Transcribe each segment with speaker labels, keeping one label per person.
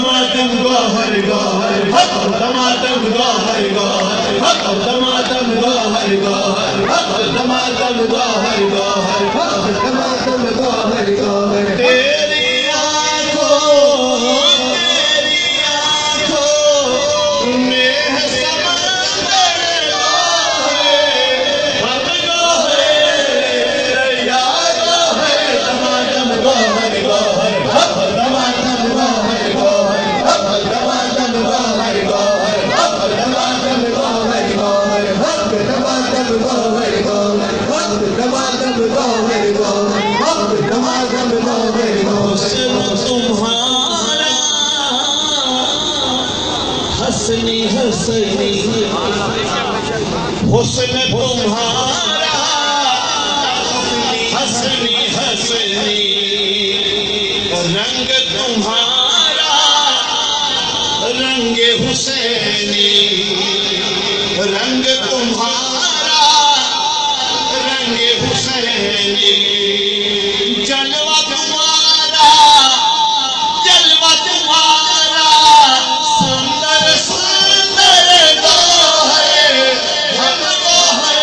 Speaker 1: دمادم گوہر گوہر حق دمادم گوہر گوہر حق دمادم گوہر گوہر حق دمادم گوہر گوہر حق دمادم گوہر گوہر تیری آنکھوں میں ہے سمندر حق گوہر دریا گوہر دمادم گوہر گوہر حق دمادم گوہر گوہر حق دمادم گوہر گوہر حق دمادم گوہر گوہر حق دمادم گوہر گوہر حق دمادم گوہر گوہر حق دمادم گوہر گوہر حسنی حسنی حسن تمہارا حسنی حسنی رنگ تمہارا رنگ حسینی رنگ تمہارا رنگ حسینی جلوہ تمہارا جلوہ تمہارا سندر سندر گوہر حق گوہر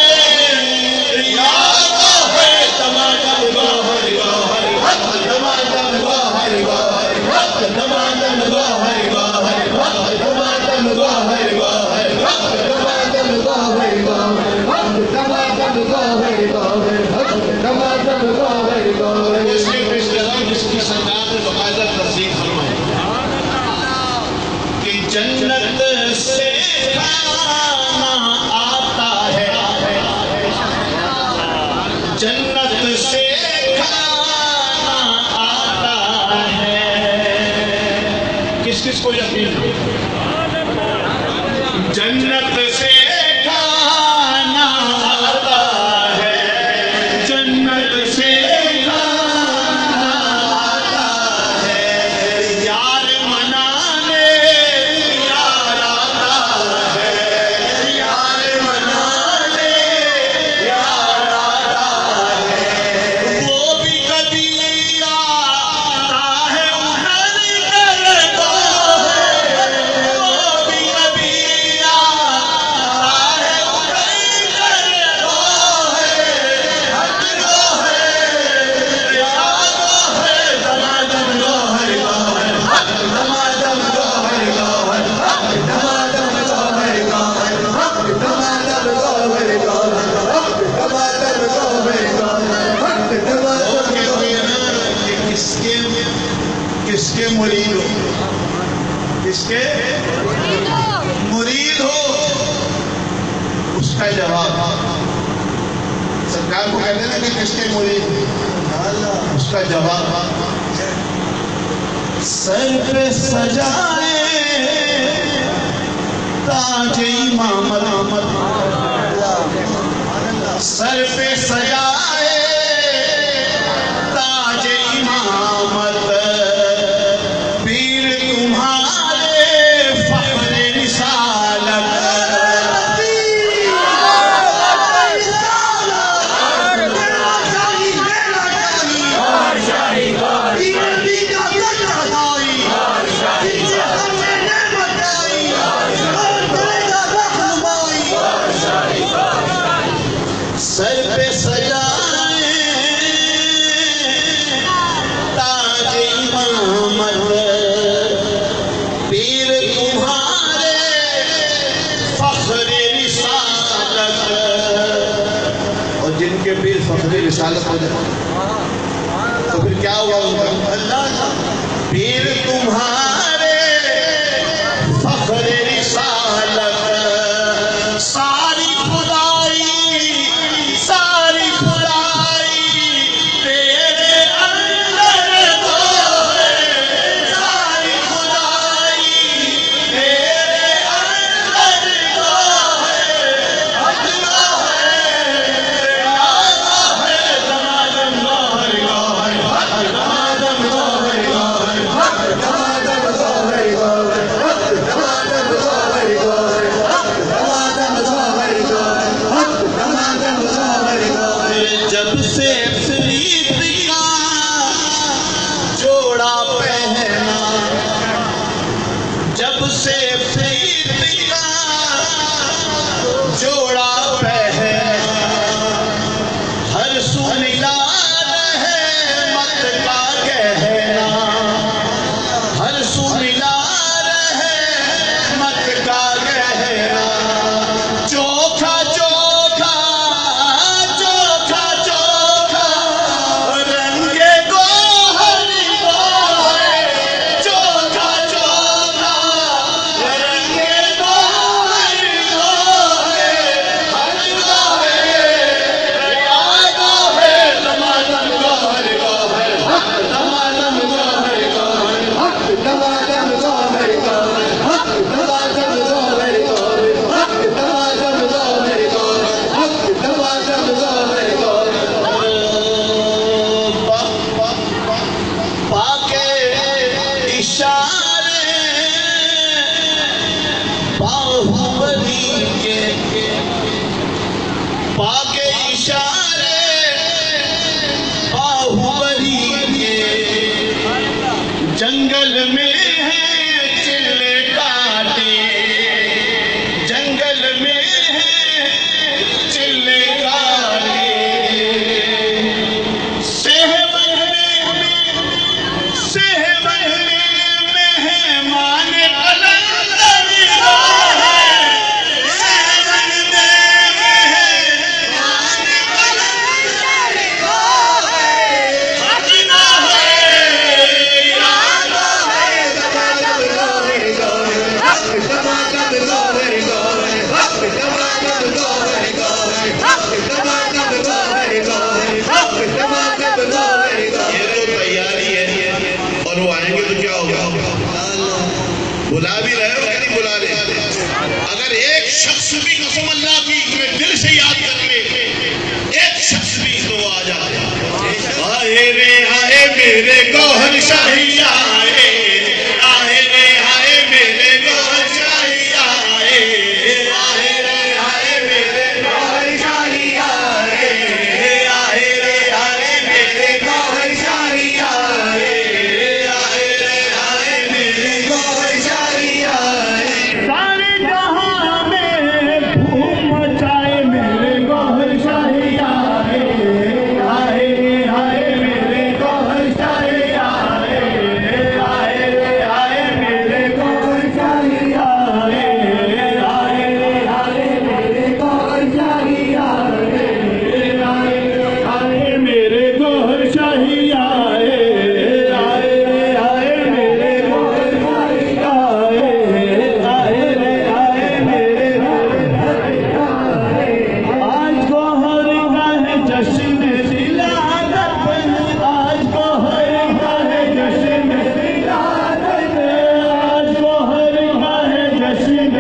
Speaker 1: یا گوہر دمادم گوہر گوہر حق دمادم گوہر گوہر حق دمادم گوہر گوہر حق دمادم گوہر گوہر حق دمادم گوہر گوہر حق دمادم گوہر گوہر حق دمادم گوہر گوہر اس کے پیشترام جس کی سرکار نے باقاعدہ تصدیق فرمائی کہ جنت سے کھانا آتا ہے جنت سے کھانا آتا ہے کس کس کو یقین ہے جنت سے کھانا آتا ہے جنت سے کھانا آتا ہے یار منانے یار آتا ہے یار منانے یار آتا ہے وہ بھی کبھی آتا ہے اڑھ کر گوہر وہ بھی کبھی آتا ہے اڑھ کر گوہر حق گوہر یا گوہر دمادم گوہر گوہر حق دمادم گوہر گوہر حق دمادم گوہر گوہر حق دمادم گوہر گوہر حق دمادم گوہر گوہر حق دمادم گوہر کس کے مرید ہو کس کے مرید ہو اس کا جواب سرکار کو کہتے ہیں کہ کس کے مرید اس کا جواب سر پہ سجائے تاج امامت سر پہ سجائے تاج امامت پیر تمہارے فخر رسالت سر پہ سجائے تاج امامت پیر تمہارے فخر رسالت اور جن کے پیر فخر رسالت ہو جائے تو پھر کیا ہوا اللہ پیر تمہارے فخر رسالت ساری خدائی تیرے اندر گوہر ساری خدائی تیرے اندر گوہر حق گوہر یا گوہر دمادم گوہر گوہر حق دمادم گوہر گوہر حق دمادم
Speaker 2: سے پریت کا جوڑا پہنا ہر سو ملا رحمت کا گہنا ہر سو ملا رحمت کا گہنا چوکھا چوکھا چوکھا چوکھا رنگے گوہر گوہر چوکھا چوکھا رنگے گوہر گوہر ہر گوہر یا گوہر دمادم گوہر گوہر حق دمادم گوہر گوہر حق دمادم گوہر گوہر حق دمادم گوہر گوہر حق دمادم گوہر گوہر حق دمادم گوہر گوہر پاک اشارے باہوبلی کے پاک اشارے باہوبلی کے جنگل میں ہے چلے کاٹے جنگل میں ہے چلے کاٹے سہبن میں مہمان قلندر ہے سہبن میں مہمان قلندر ہے خزینہ ہے یاد ہے دمادم گوہر گوہر حق دمادم گوہر گوہر حق دمادم گوہر گوہر حق دمادم گوہر گوہر حق دمادم گوہر گوہر یہ تو تیاری ہے اور وہ آئیں گے تو کیا ہوگا بلا بھی رہے ہو کہ نہیں بلا رہے اگر ایک شخص بھی قسم اللہ کی تمہیں دل سے یاد کر لے ایک شخص بھی تو وہ آ جائے آئے رے آئے میرے گوہر شاہی آئے آئے رے آئے میرے گوہر شاہی آئے آئے رے آئے میرے گوہر شاہی آئے آئے رے آئے میرے گوہر شاہی آئے آئے رے آئے میرے گوہر شاہی آئے سارے جہاں میں دھوم مچائے میرے گوہر شاہی آئے آئے رے آئے میرے گوہر شاہی آئے آئے رے آئے میرے گوہر شاہی آئے آئے رے آئے میرے گوہر شاہی آئے آئے رے آئے میرے گوہر شاہی آئے آئے رے آئے میرے گوہر شاہی آئے آئے رے آئے میرے گوہر شاہی آئے آج گوہر کا ہے جشن ولادت آج گوہر کا ہے جشن ولادت آج گوہر کا ہے جشن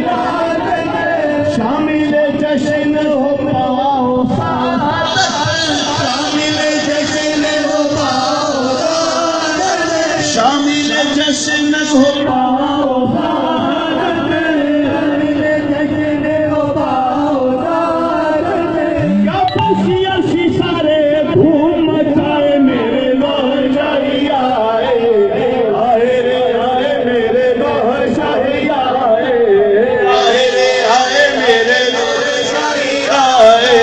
Speaker 2: ولادت شامل جشن ہو پاؤ سعادت شامل جشن ہو پاؤ سعادت شامل جشن ہو پاؤ سعادت شامل جشن ہو پاؤ سعادت کیا خوشی اسی سارے دھوم مچائے میرے گوہر شاہی آئے آئے رے آئے میرے گوہر شاہی آئے آئے رے آئے میرے گوہر شاہی آئے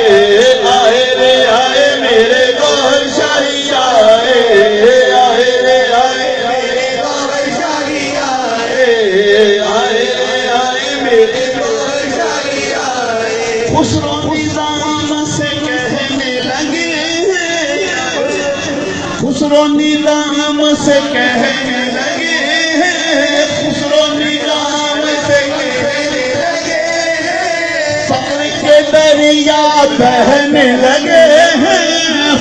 Speaker 2: آئے رے آئے میرے گوہر شاہی آئے آئے رے آئے میرے گوہر شاہی آئے آئے رے آئے میرے گوہر شاہی آئے خسرو نظام سے کہنے لگے خسرو نظام سے کہنے لگے خسرو نظام سے کہنے لگے فقر کے دریا بہنے لگے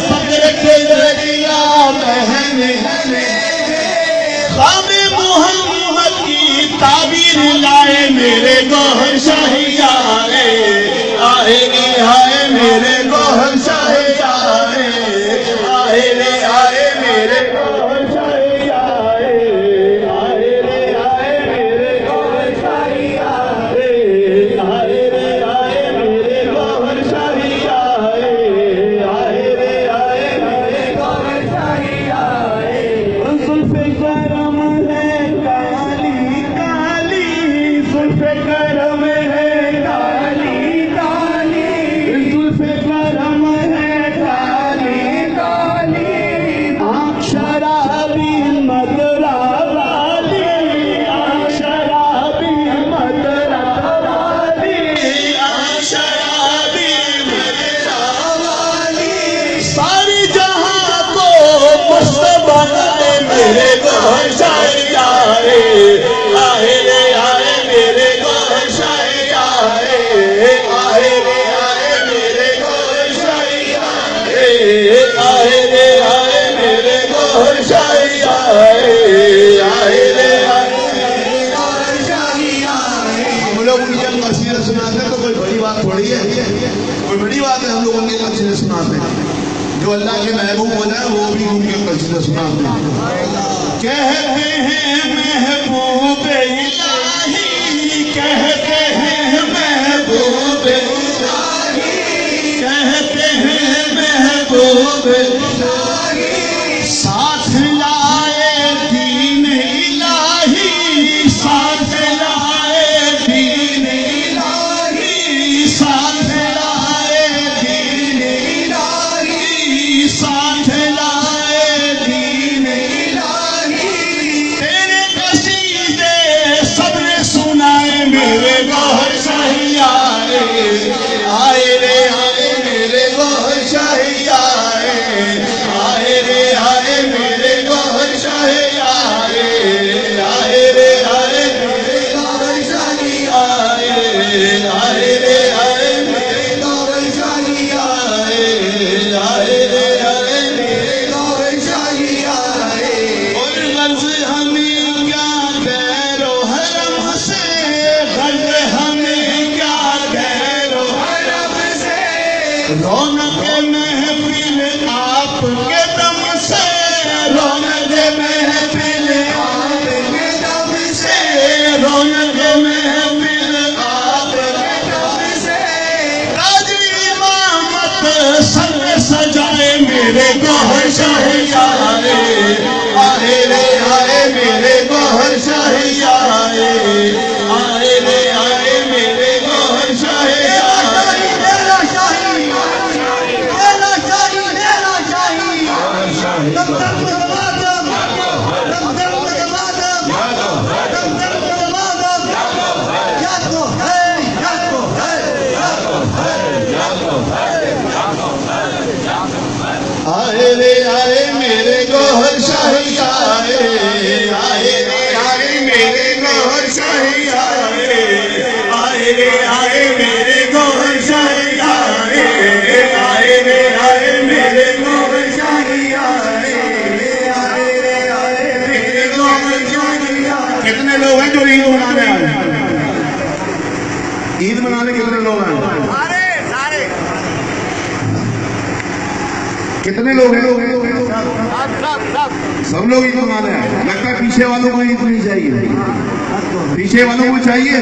Speaker 2: فقر کے دریا بہنے لگے خواب محمد کی تعبیر لائے میرے گوہر شاہی آئے آئے رے آئے میرے گوہر شاہی آئے آئے رے آئے میرے گوہر شاہی آئے آئے رے آئے میرے گوہر شاہی آئے آئے رے آئے میرے گوہر شاہی آئے آئے رے آئے میرے گوہر شاہی آئے زلف گرم ہے کالی کالی آئے آئے رے آئے میرے گوہر شاہی آئے آئے رے آئے میرے گوہر شاہی آئے آئے رے آئے میرے گوہر شاہی آئے آئے رے آئے میرے گوہر شاہی آئے.
Speaker 1: ہم لوگ ان کی قصیدہ سناتے ہیں تو کوئی بڑی بات تھوڑی ہے، کوئی بڑی بات ہے ہم لوگ ان کے قصیدہ سناتے ہیں. جو اللہ کے محبوب ہو جائے وہ بھی ان کے قصیدہ سناتے ہیں.
Speaker 2: کہتے ہیں محبوب الہی کہتے ہیں محبوب الہی کہتے ہیں محبوب الہی ساتھ لائے دین الہی ساتھ لائے دین الہی ساتھ لائے دین الہی ساتھ لائے دین الہی تیرے قصیدے سب نے سنائے میرے گوہر شاہی آئے آئے رے آئے میرے گوہر شاہی آئے آئے رے آئے میرے گوہر شاہی آئے آئے رے آئے میرے گوہر شاہی آئے آئے رے آئے میرے گوہر شاہی آئے آئے رے آئے میرے گوہر شاہی آئے. اور غرض ہمیں کیا غیر و حرم سے غرض ہمیں کیا غیر و حرم سے رونق محفل آپ کے دم سے رونق محفل آپ کے دم سے رونق محفل آپ کے دم سے قاضی امامت سر سجائے میرے گوہر شاہی آئے آئے رے آئے میرے گوہر شاہی آئے آئے رے آئے میرے گوہر شاہی آئے میرا شاہی میرا شاہی میرا شاہی دفتر میں دمادم دفتر میں دمادم دفتر میں دمادم یا تو ہے یا تو ہے یا تو ہے یا تو ہے. آئے رے آئے میرے گوہر شاہی آئے آئے رے آئے میرے گوہر شاہی آئے آئے رے آئے میرے گوہر شاہی آئے آئے رے آئے میرے گوہر شاہی آئے آئے رے آئے میرے گوہر شاہی آئے. کتنے لوگ ہیں جو عید منانے آئے ہیں؟ عید منانے کتنے لوگ ہیں؟ کتنے لوگ ہیں؟ سب لوگ عید منانے آئے. لگتا ہے پیچھے والوں کو عید نہیں چاہیے، پیچھے والوں کو چاہیے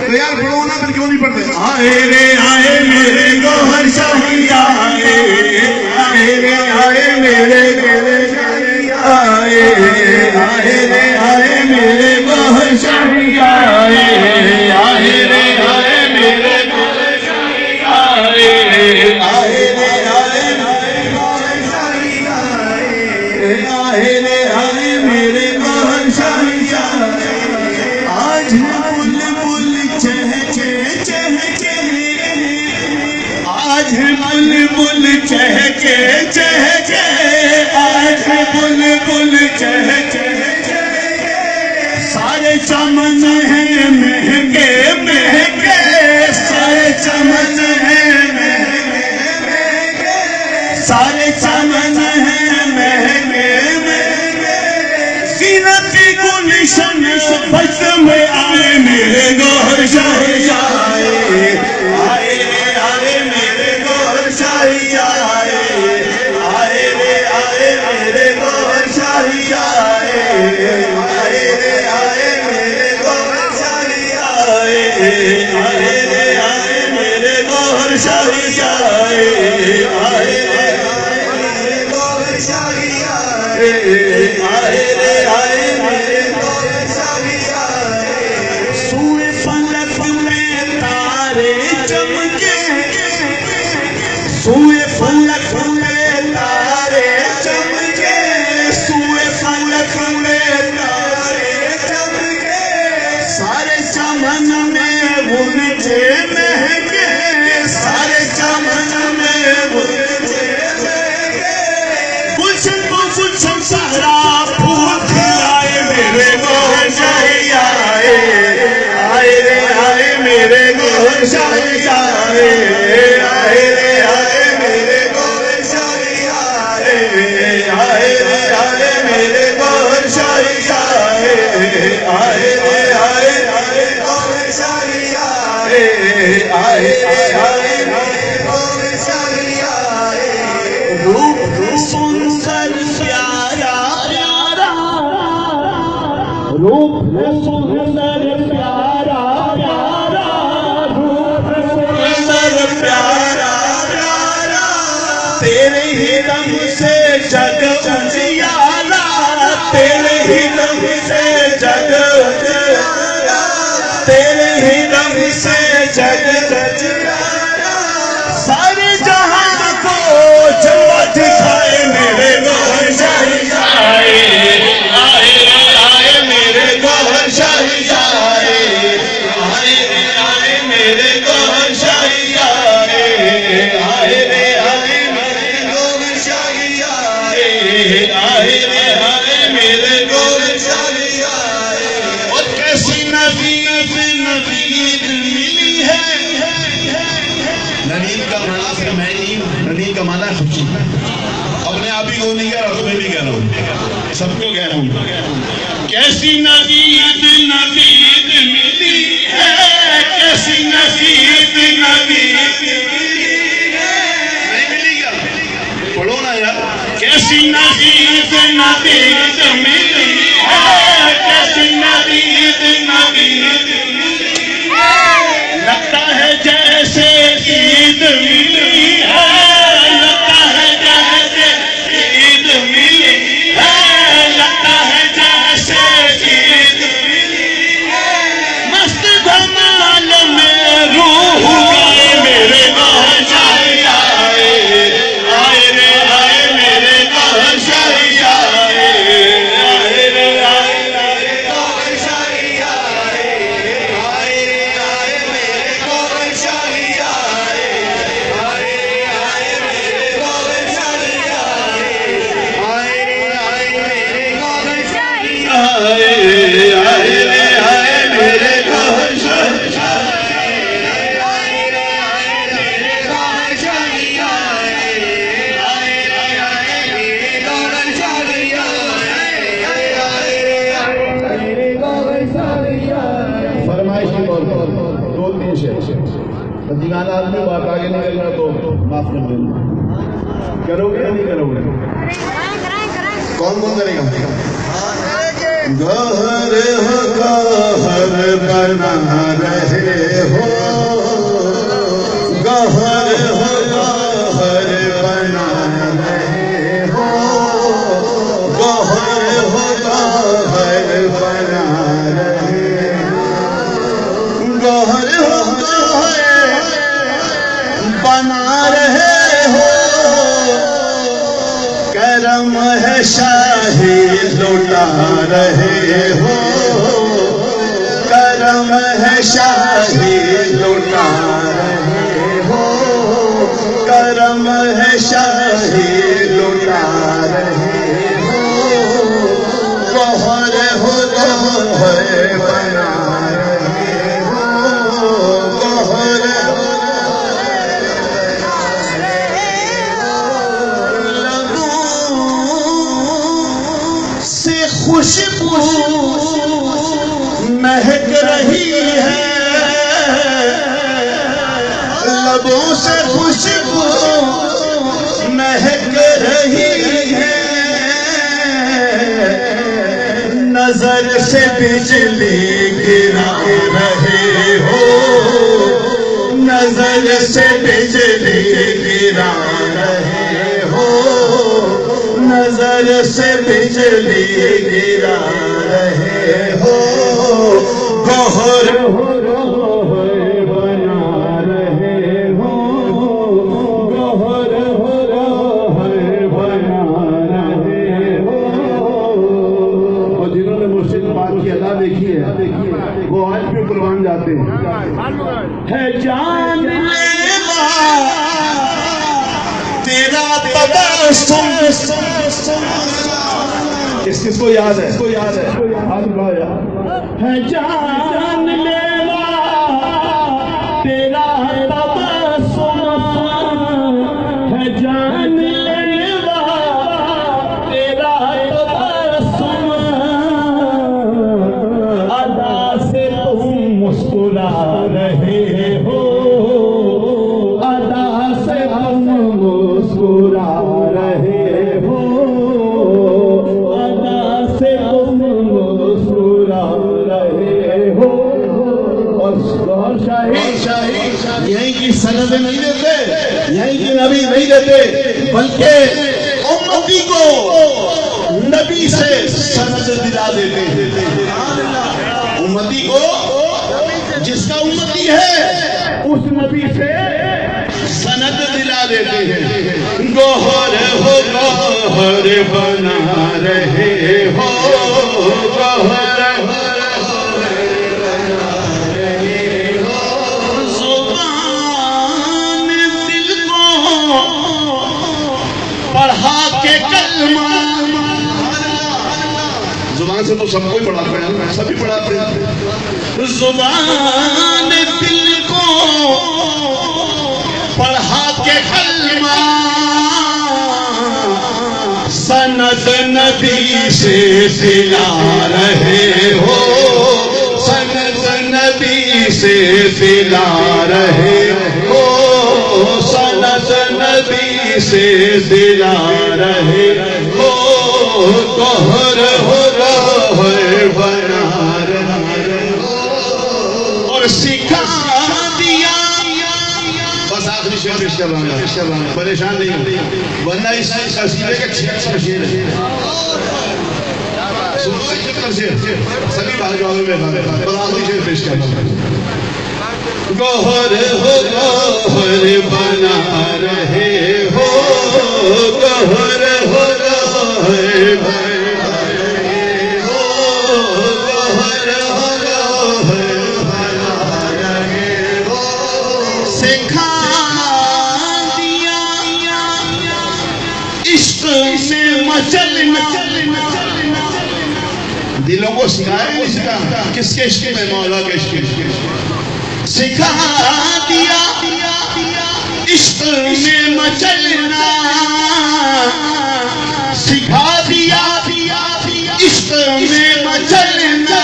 Speaker 2: تو یار پڑھو نا، پھر کیوں نہیں پڑھتے؟ آئے رے آئے میرے گوہر شاہی آئے آئے رے آئے میرے گوہر شاہی آئے آئے رے آئے میرے گوہر شاہی آئے آئے رے آئے میرے گوہر شاہی آئے آئے رے آئے میرے گوہر شاہی آئے آئے رے آئے میرے گوہر شاہی آئے. آج بل بل چہکے چہکے آج بل بل چہکے چہکے آج بل بل چہکے سارے چمن ہیں مہنگے مہنگے سارے چمن ہیں مہنگے مہنگے سارے چمن ہیں مہنگے مہنگے زینت گلشن بس میں آئے میرے گوہر شاہی آئے آئے رے آئے میرے گوہر شاہی آئے آئے رے آئے میرے گوہر شاہی آئے آئے رے آئے میرے گوہر شاہی آئے آئے رے آئے میرے گوہر شاہی آئے آئے رے آئے میرے گوہر شاہی آئے آئے رے آئے میرے گوہر شاہی آئے. سوئے فلک میں تارے چمکے سوئے تیرے ہی رنگ سے جگ اجیالا، تیرے ہی رنگ سے جگ اجیالا، تیرے ہی رنگ سے جگ اجیالا، سارے جہاں کو جلوہ دکھائے میرے گوہر شاہی آئے، آئے آئے میرے گوہر شاہی آئے، آئے آئے میرے گوہر شاہی آئے، آئے آئے میرے گوہر شاہی آئے۔ اور کیسی نوید نوید ملی ہے،
Speaker 1: نوید کا معنی صرف میں نہیں، نوید کا معنی ہے خوشی۔ اپنے آپ ہی کو نہیں کہہ رہا، تمہیں بھی کہہ رہا ہوں، سب کو کہہ رہا ہوں۔
Speaker 2: کیسی نوید نوید ملی ہے، کیسی نوید نوید ملی ہے،
Speaker 1: نہیں ملی کیا؟ پڑھو نا یار۔
Speaker 2: کیسی نوید نوید ملی ہے، کیسی نوید نوید ملی ہے، لگتا ہے جیسے عید ملی ہے، لگتا ہے جیسے عید ملی ہے، لگتا ہے جیسے عید ملی ہے، مست دھمال میں روح گئے میرے گوہر شاہی آئے، آئے رے آئے میرے گوہر شاہی آئے، آئے رے آئے میرے گوہر شاہی آئے، آئے رے آئے میرے گوہر شاہی آئے، آئے رے آئے میرے گوہر شاہی آئے، آئے رے آئے میرے گوہر شاہی آئے، آئے رے آئے میرے گوہر شاہی آئے، آئے رے آئے میرے گوہر شاہی آئے، آئے رے آئے میرے گوہر شاہی آئے، آئے رے آئے میرے گوہر شاہی آئے۔
Speaker 1: فرمائش کی طور پر دو تین شعر، دیگانہ آدمی بات آگے نکل رہا تو معاف کر دینا۔ کرو گے یا نہیں کرو گے؟ کون کون کرے گا؟ گوہر ہو گوہر بنا رہے ہو، گوہر ہو گوہر بنا رہے ہو، گوہر ہو گوہر بنا رہے ہو، گوہر ہو گوہر بنا رہے ہو، کرم ہے شاہی لوٹا رہے ہو، کرم ہے شاہی لوٹا رہے ہو، کرم ہے شاہی لوٹا رہے ہو، گوہر ہو گوہر بنا رہے ہو، گوہر
Speaker 2: سے خوشبو مہک رہی ہے، لبوں سے خوشبو مہک رہی ہے، نظر سے بجلی گرا رہے ہو، نظر سے بجلی گرا رہے ہو، نظر سے بجلی گرا رہے ہو، گوہر ہو گوہر بنا رہے ہو، گوہر ہو گوہر بنا رہے ہو۔
Speaker 1: اور جنہوں نے مرشد پاک کی ادا دیکھی ہے وہ آج بھی قربان جاتے ہیں۔
Speaker 2: ہے جان لیوا تیرا تبسم،
Speaker 1: کس کو یاد ہے؟
Speaker 2: ہے جان لیوا تیرا تبسم، ہے جان لیوا تیرا تبسم،
Speaker 1: یہیں کی سند نہیں دیتے، یہیں کی نبی نہیں دیتے، بلکہ امتی کو نبی سے سند دلا دیتے ہیں۔ امتی کو جس کا امتی ہے اس نبی سے سند دلا دیتے ہیں۔ گوہر ہو گوہر بنا رہے ہو، گوہر زبان دل کو پڑھا کے کلمہ، زبان سے تو سب کوئی پڑھاتے ہیں، سبھی پڑھاتے ہیں۔ زبان دل کو پڑھا کے کلمہ، سند نبی سے دلا رہے ہو، سند نبی سے دلا رہے ہو، سند نبی سے دلا رہے ہو، گوہر ہو گوہر بنا رہے ہو، اور سکھا دیا۔ بس آخری شعر پیش کر رہا ہوں، پریشان نہیں ہوں، ورنہ اس قصیدے کا 6 شعر ہے۔ سبھی بھائیوں میں بس آخری شعر پیش کر رہا ہوں۔ گوہر ہو گوہر بنا رہے ہو، گوہر ہو گوہر بنا رہے ہو، گوہر ہو گوہر بنا رہے ہو، سکھا دیا عشق میں مچلنا۔ دلوں کو سکھایا نہیں سکھا، کس کے عشق میں؟ مولا کے عشق میں۔ سکھا دیا عشق میں مچلنا، سکھا دیا عشق میں مچلنا،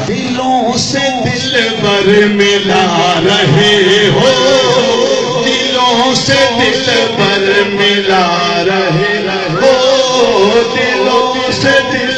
Speaker 1: دلوں سے دل بر ملا رہے ہو، دلوں سے دل بر ملا رہے ہو، دلوں سے دل